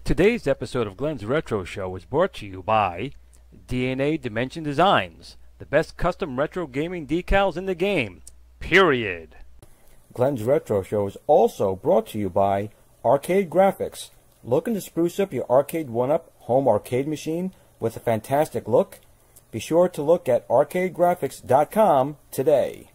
Today's episode of Glen's Retro Show is brought to you by DNA Dimension Designs, the best custom retro gaming decals in the game, period. Glen's Retro Show is also brought to you by Arcade Graphics. Looking to spruce up your Arcade 1-Up home arcade machine with a fantastic look? Be sure to look at arcadegraphics.com today.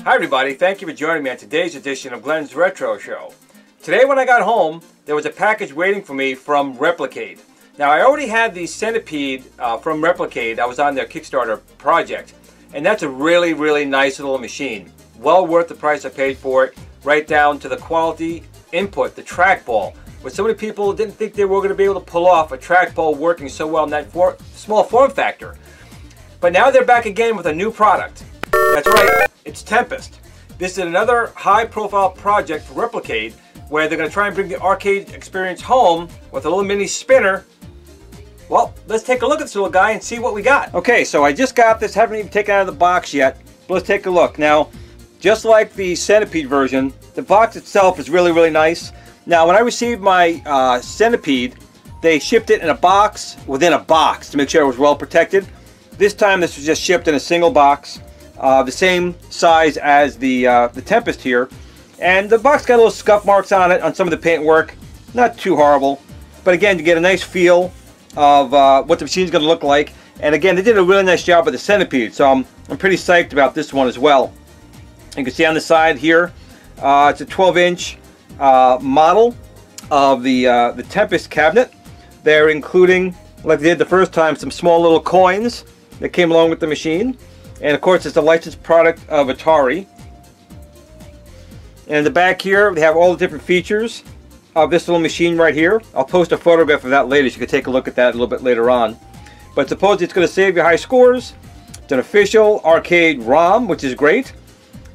Hi everybody, thank you for joining me on today's edition of Glen's Retro Show. Today when I got home, there was a package waiting for me from Replicade. Now I already had the Centipede from Replicade. I was on their Kickstarter project. And that's a really nice little machine. Well worth the price I paid for it, right down to the quality input, the trackball. Which so many people didn't think they were going to be able to pull off a trackball working so well in that small form factor. But now they're back again with a new product. That's right, it's Tempest. This is another high-profile project for Replicade where they're going to try and bring the arcade experience home with a little mini spinner. Well, let's take a look at this little guy and see what we got. Okay, so I just got this, haven't even taken it out of the box yet. But let's take a look. Now, just like the Centipede version, the box itself is really nice. Now, when I received my Centipede, they shipped it in a box within a box to make sure it was well protected. This time, this was just shipped in a single box. The same size as the Tempest here, and the box got little scuff marks on it on some of the paint work. Not too horrible, but again, you get a nice feel of what the machine's going to look like. And again, they did a really nice job with the Centipede, so I'm pretty psyched about this one as well. You can see on the side here, it's a 12-inch model of the Tempest cabinet. They're including, like they did the first time, some small little coins that came along with the machine. And of course, it's a licensed product of Atari. And in the back here, they have all the different features of this little machine right here. I'll post a photograph of that later so you can take a look at that a little bit later on. But supposedly it's going to save you high scores. It's an official arcade ROM, which is great.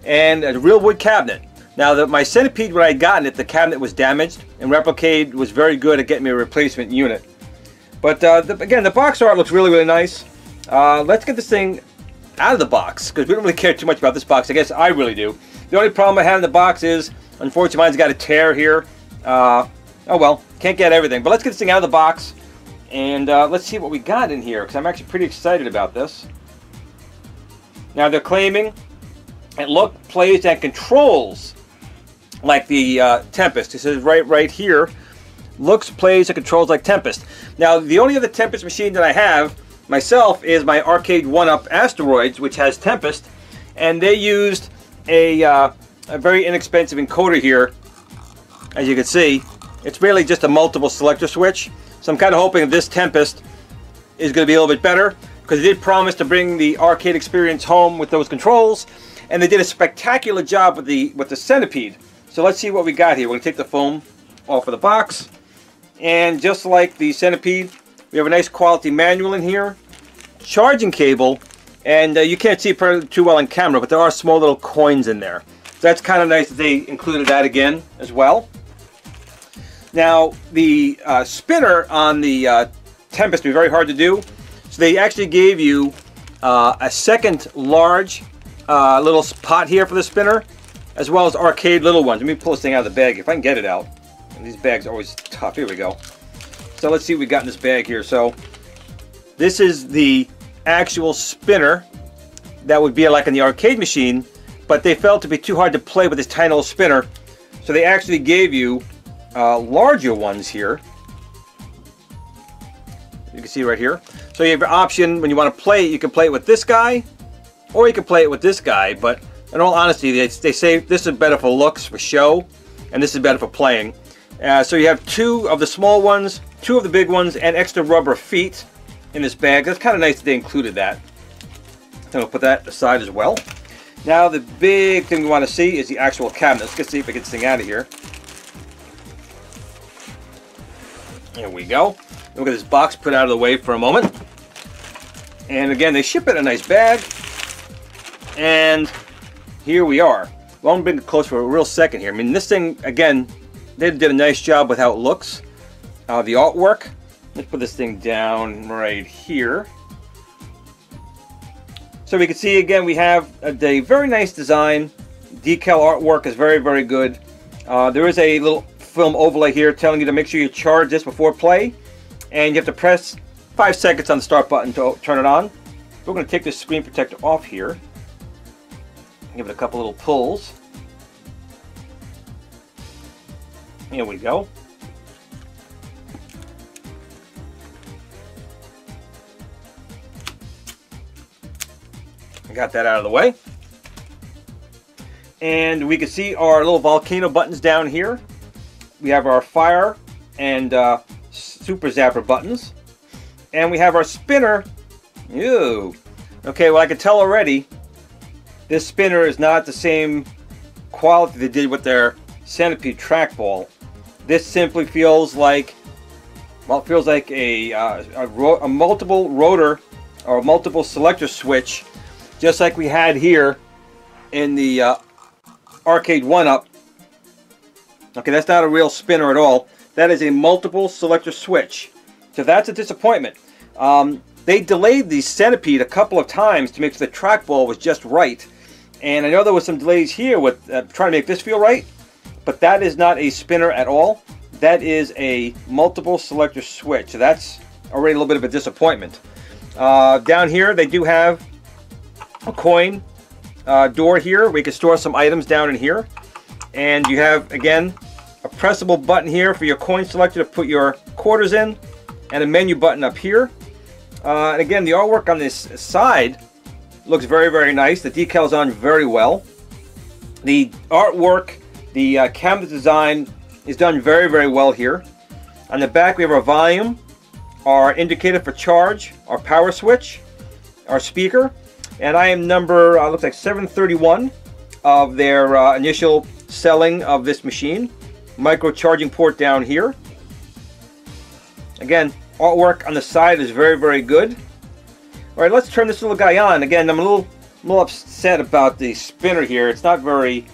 And a real wood cabinet. Now, my Centipede, when I had gotten it, the cabinet was damaged. And Replicade was very good at getting me a replacement unit. But again, the box art looks really nice. Let's get this thing out of the box, because we don't really care too much about this box. I guess I really do. The only problem I have in the box is, unfortunately, mine's got a tear here. Oh well, can't get everything. But let's get this thing out of the box, and let's see what we got in here, because I'm actually pretty excited about this. Now, they're claiming it looks, plays, and controls like the Tempest. It says right here, looks, plays, and controls like Tempest. Now, the only other Tempest machine that I have myself is my Arcade 1-Up Asteroids, which has Tempest, and they used a very inexpensive encoder here. As you can see, it's really just a multiple selector switch. So I'm kind of hoping this Tempest is going to be a little bit better, because they did promise to bring the arcade experience home with those controls, and they did a spectacular job with the Centipede. So let's see what we got here. We're going to take the foam off of the box, and just like the Centipede, we have a nice quality manual in here, charging cable, and you can't see it too well on camera, but there are small little coins in there. So that's kind of nice that they included that again as well. Now, the spinner on the Tempest would be very hard to do, so they actually gave you a second large little pot here for the spinner, as well as arcade little ones. Let me pull this thing out of the bag if I can get it out. And these bags are always tough. Here we go. So let's see what we got in this bag here. So this is the actual spinner that would be like in the arcade machine, but they felt to be too hard to play with this tiny little spinner, so they actually gave you larger ones here. You can see right here. So you have your option when you want to play it. You can play it with this guy, or you can play it with this guy. But in all honesty, they say this is better for looks, for show, and this is better for playing. So you have 2 of the small ones, 2 of the big ones, and extra rubber feet in this bag. That's kind of nice that they included that. So I'll put that aside as well. Now the big thing we want to see is the actual cabinet. Let's see if I can get this thing out of here. There we go. Look at this box put out of the way for a moment. And again, they ship it in a nice bag. And here we are. Well, I'm bring it close for a real second here. I mean, this thing, again, they did a nice job with how it looks. The artwork. Let's put this thing down right here. So we can see, again, we have a very nice design. Decal artwork is very, very good. There is a little film overlay here telling you to make sure you charge this before play. And you have to press 5 seconds on the start button to turn it on. We're going to take this screen protector off here. Give it a couple little pulls. Here we go. I got that out of the way. And we can see our little volcano buttons down here. We have our fire and super zapper buttons. And we have our spinner. Ew. Okay, well, I can tell already this spinner is not the same quality they did with their Centipede trackball. This simply feels like, well, it feels like a multiple rotor or a multiple selector switch, just like we had here in the arcade 1-up. Okay, that's not a real spinner at all. That is a multiple selector switch. So that's a disappointment. They delayed the Centipede a couple of times to make sure the trackball was just right. And I know there was some delays here with trying to make this feel right, but that is not a spinner at all. That is a multiple selector switch. So that's already a little bit of a disappointment. Down here, they do have a coin door here. We can store some items down in here. And you have, again, a pressable button here for your coin selector to put your quarters in, and a menu button up here. And again, the artwork on this side looks very, very nice. The decal's on very well. The artwork, the cabinet design is done very, very well here. On the back, we have our volume, our indicator for charge, our power switch, our speaker, and I am number, looks like 731 of their initial selling of this machine. Micro charging port down here. Again, artwork on the side is very, very good. All right, let's turn this little guy on. Again, I'm a little upset about the spinner here. It's not very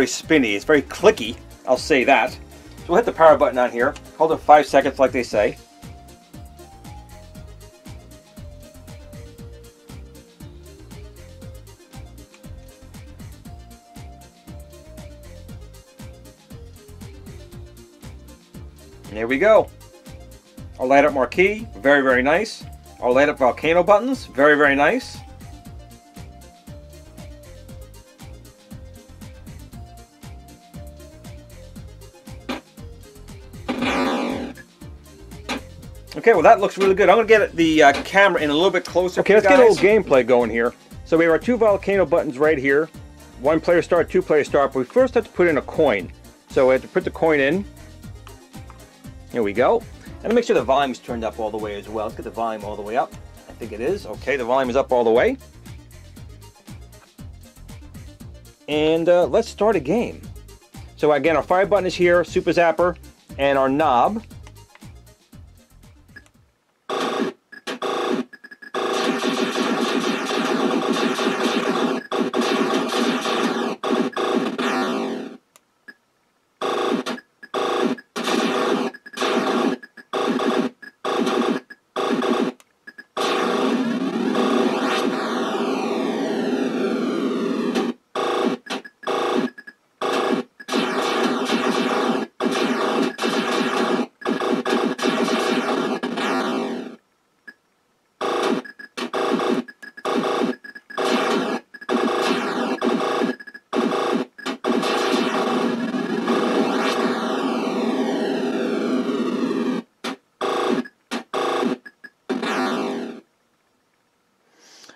spinny. It's very clicky. I'll say that. So we'll hit the power button on here. Hold it 5 seconds, like they say. And there we go. Our light up marquee, very, very nice. Our light up volcano buttons, very, very nice. Okay, well that looks really good. I'm going to get the camera in a little bit closer. Okay, let's get a little gameplay going here. So we have our 2 volcano buttons right here. 1 player start, 2 player start. But we first have to put in a coin. So we have to put the coin in. Here we go. And make sure the volume is turned up all the way as well. Let's get the volume all the way up. I think it is. Okay, the volume is up all the way. And let's start a game. So again, our fire button is here, super zapper, and our knob.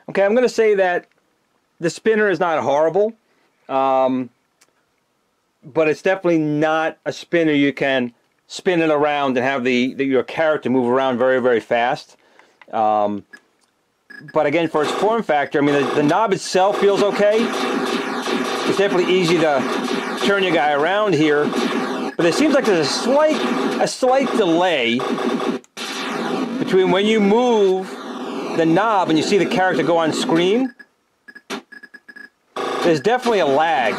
Okay, I'm going to say that the spinner is not horrible, but it's definitely not a spinner you can spin it around and have your character move around very, very fast. But again, for its form factor, I mean, the knob itself feels okay. It's definitely easy to turn your guy around here, but there seems like there's a slight delay between when you move the knob and you see the character go on screen. There's definitely a lag.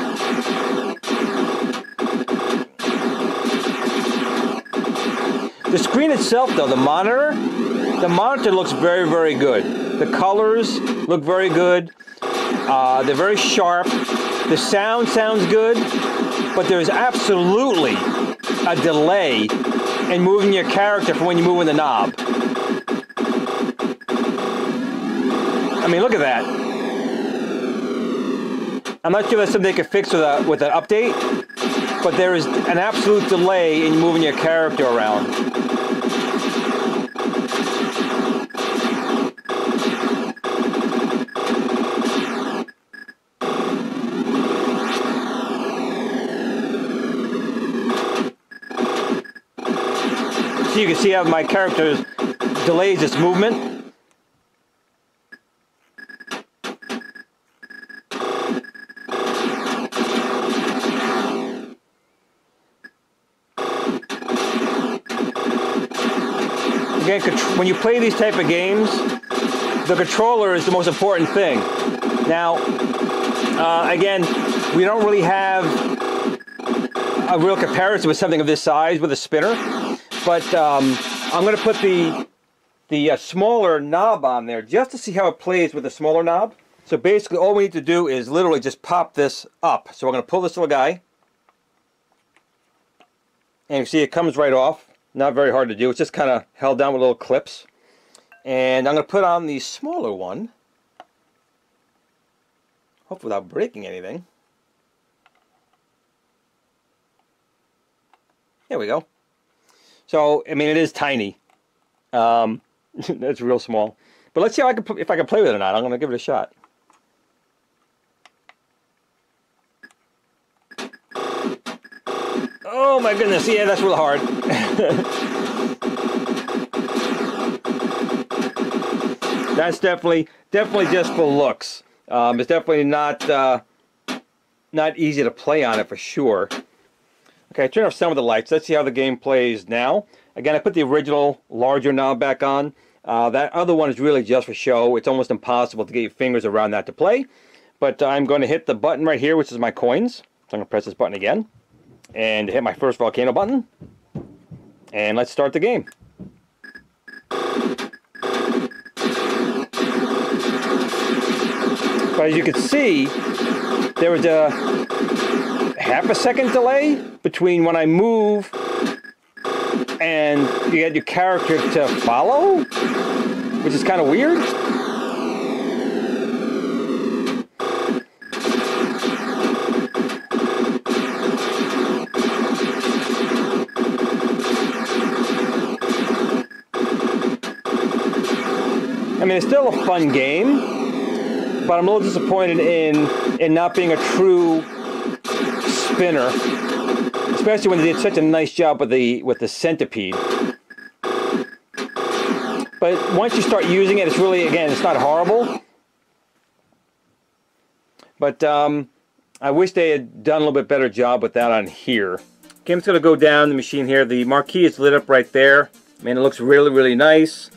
The screen itself, though, the monitor looks very, very good. The colors look very good. They're very sharp. The sound sounds good, but there's absolutely a delay in moving your character from when you're moving the knob. I mean, look at that. I'm not sure that's something they could fix with an update, but there is an absolute delay in moving your character around. So you can see how my character delays its movement. Again, when you play these type of games, the controller is the most important thing. Now, again, we don't really have a real comparison with something of this size with a spinner, but I'm going to put the smaller knob on there just to see how it plays with the smaller knob. So basically, all we need to do is literally just pop this up. So we're going to pull this little guy, and you see it comes right off. Not very hard to do. It's just kind of held down with little clips. And I'm going to put on the smaller one. Hopefully without breaking anything. There we go. So, I mean, it is tiny. It's real small. But let's see how if I can play with it or not. I'm going to give it a shot. Oh my goodness, yeah, that's real hard. That's definitely just for looks. It's definitely not easy to play on it for sure. Okay, I turned off some of the lights. Let's see how the game plays now. Again, I put the original larger knob back on. That other one is really just for show. It's almost impossible to get your fingers around that to play. But I'm going to hit the button right here, which is my coins. So I'm going to press this button again. And hit my first volcano button. And let's start the game. But as you can see, there was a half a second delay between when I move and you get your character to follow, which is kind of weird. I mean, it's still a fun game, but I'm a little disappointed in not being a true spinner, especially when they did such a nice job with the Centipede. But once you start using it, it's really, again, it's not horrible. But I wish they had done a little bit better job with that on here. Okay, I'm just going to go down the machine here. The marquee is lit up right there. I mean, it looks really, really nice.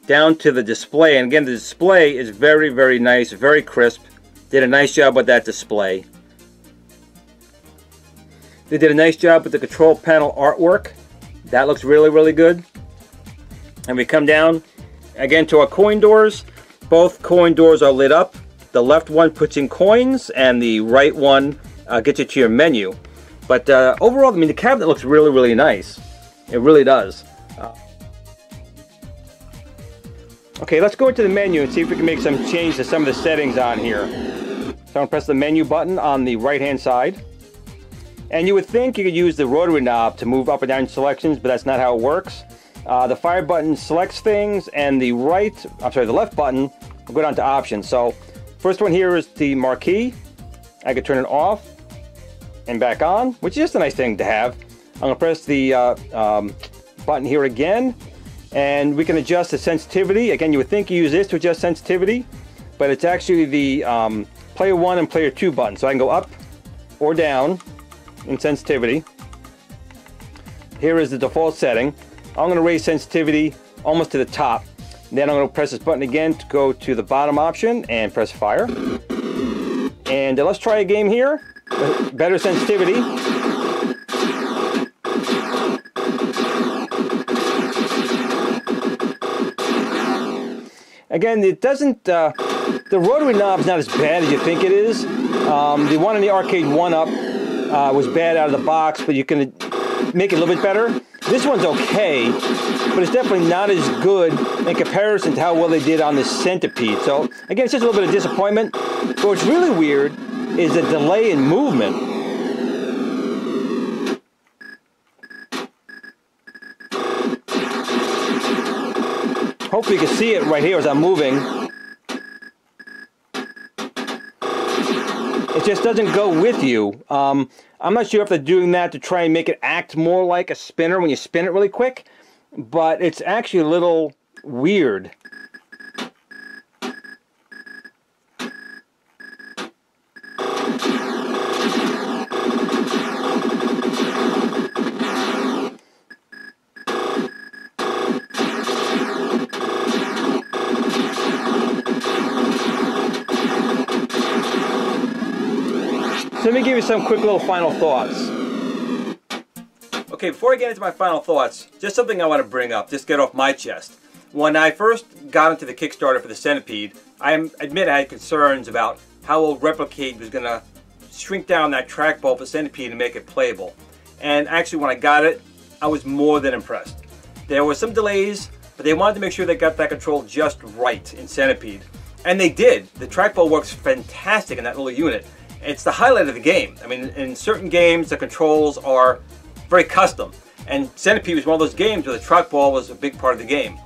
Down to the display, and again, the display is very, very nice, very crisp. Did a nice job with that display. They did a nice job with the control panel artwork. That looks really, really good. And we come down again to our coin doors. Both coin doors are lit up. The left one puts in coins, and the right one gets you to your menu. But overall, I mean, the cabinet looks really, really nice. It really does. Okay, let's go into the menu and see if we can make some change to some of the settings on here. So I'm going to press the menu button on the right-hand side. And you would think you could use the rotary knob to move up and down selections, but that's not how it works. The fire button selects things, and the left button we'll go down to options. So first one here is the marquee. I could turn it off and back on, which is just a nice thing to have. I'm going to press the button here again, and we can adjust the sensitivity. Again, you would think you use this to adjust sensitivity, but it's actually the player 1 and player 2 button. So I can go up or down in sensitivity. Here is the default setting. I'm going to raise sensitivity almost to the top. Then I'm going to press this button again to go to the bottom option and press fire. And let's try a game here with better sensitivity. Again, it doesn't, the rotary knob's not as bad as you think it is. The one in the arcade 1-up was bad out of the box, but you can make it a little bit better. This one's okay, but it's definitely not as good in comparison to how well they did on the Centipede. So again, it's just a little bit of disappointment. But what's really weird is the delay in movement. Hopefully you can see it right here as I'm moving. It just doesn't go with you. I'm not sure if they're doing that to try and make it act more like a spinner when you spin it really quick, but it's actually a little weird. So let me give you some quick little final thoughts. Okay, before I get into my final thoughts, just something I want to bring up, just get off my chest. When I first got into the Kickstarter for the Centipede, I admit I had concerns about how well Replicade was going to shrink down that trackball for the Centipede and make it playable. And actually when I got it, I was more than impressed. There were some delays, but they wanted to make sure they got that control just right in Centipede. And they did. The trackball works fantastic in that little unit. It's the highlight of the game. I mean, in certain games, the controls are very custom. And Centipede was one of those games where the trackball was a big part of the game.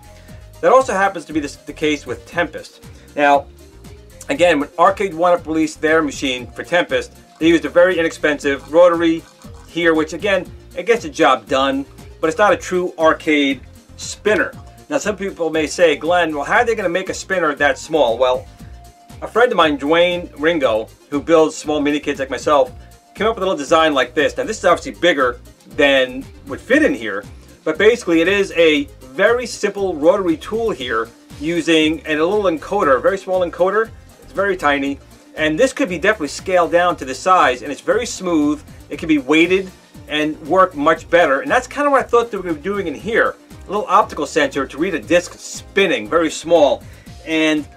That also happens to be the case with Tempest. Now, again, when Arcade 1-Up released their machine for Tempest, they used a very inexpensive rotary here, which again, it gets the job done, but it's not a true arcade spinner. Now, some people may say, Glenn, well, how are they going to make a spinner that small? Well, a friend of mine, Dwayne Ringo, who builds small mini kits like myself, came up with a little design like this. Now this is obviously bigger than would fit in here, but basically it is a very simple rotary tool here using a little encoder, a very small encoder. It's very tiny, and this could be definitely scaled down to the size, and it's very smooth. It can be weighted and work much better, and that's kind of what I thought they were doing in here. A little optical sensor to read a disc spinning, very small, and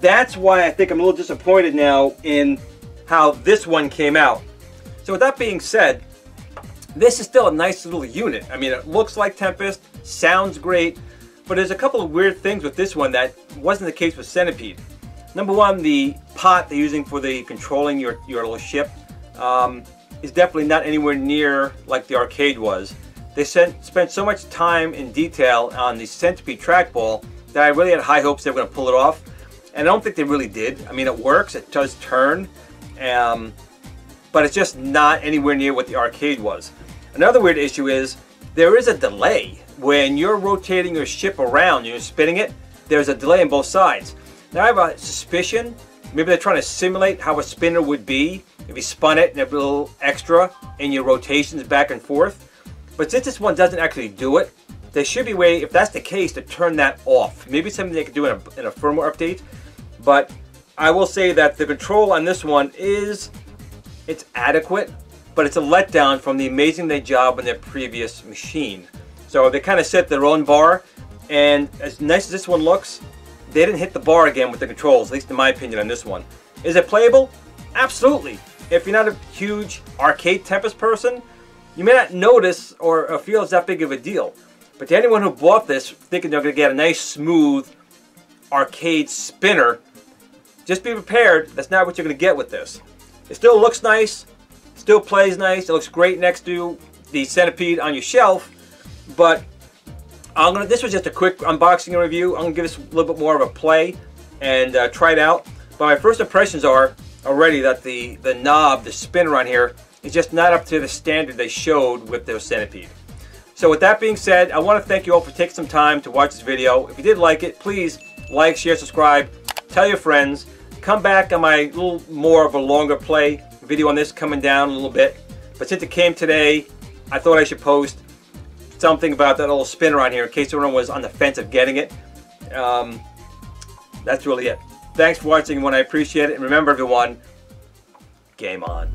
that's why I think I'm a little disappointed now in how this one came out. So with that being said, this is still a nice little unit. I mean, it looks like Tempest, sounds great, but there's a couple of weird things with this one that wasn't the case with Centipede. Number one, the pot they're using for the controlling your little ship is definitely not anywhere near like the arcade was. They spent so much time in detail on the Centipede trackball that I really had high hopes they were going to pull it off. And I don't think they really did. I mean, it works, it does turn, but it's just not anywhere near what the arcade was. Another weird issue is there is a delay. When you're rotating your ship around, you're spinning it, there's a delay on both sides. Now I have a suspicion, maybe they're trying to simulate how a spinner would be if you spun it and a little extra in your rotations back and forth. But since this one doesn't actually do it, there should be a way, if that's the case, to turn that off. Maybe something they could do in a firmware update. But I will say that the control on this one it's adequate, but it's a letdown from the amazing job on their previous machine. So they kind of set their own bar, and as nice as this one looks, they didn't hit the bar again with the controls, at least in my opinion on this one. Is it playable? Absolutely. If you're not a huge arcade Tempest person, you may not notice or feel it's that big of a deal. But to anyone who bought this thinking they're going to get a nice smooth arcade spinner, just be prepared, that's not what you're going to get with this. It still looks nice, still plays nice, it looks great next to the Centipede on your shelf, but this was just a quick unboxing and review. I'm going to give this a little bit more of a play. and try it out. But my first impressions are already that the knob, the spinner on here, is just not up to the standard they showed with their Centipede. So with that being said, I want to thank you all for taking some time to watch this video. If you did like it, please like, share, subscribe, tell your friends. Come back on my little more of a longer play video on this coming down a little bit. But since it came today, I thought I should post something about that little spinner on here in case everyone was on the fence of getting it. That's really it. Thanks for watching, everyone. I appreciate it. And remember, everyone, game on.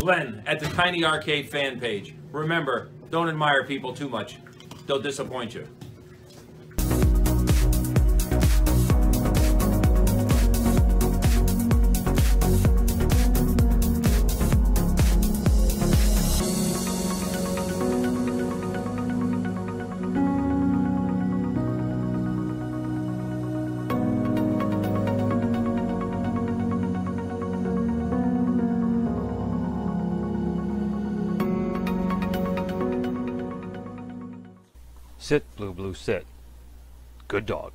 Glen at the Tiny Arcade fan page. Remember, don't admire people too much. They'll disappoint you. Sit, Blue Blue, sit. Good dog.